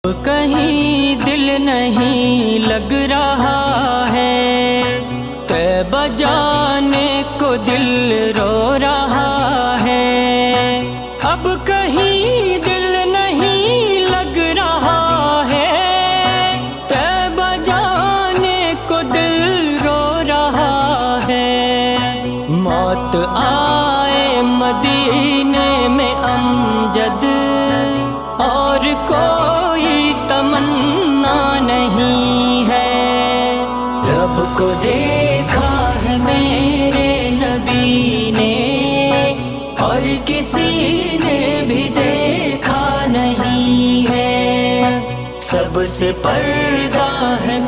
کہیں دل نہیں لگ رہا ہے، طیبہ جانے کو دل رو رہا ہے۔ اب کہیں دل نہیں لگ رہا ہے، طیبہ جانے کو دل رو رہا ہے۔ موت آئے مدینے میں امجد، اور کوئی تمنا نہیں ہے۔ رب کو دیکھا ہے میرے نبی نے، اور کسی نے بھی دیکھا نہیں ہے۔ سب سے پردہ ہے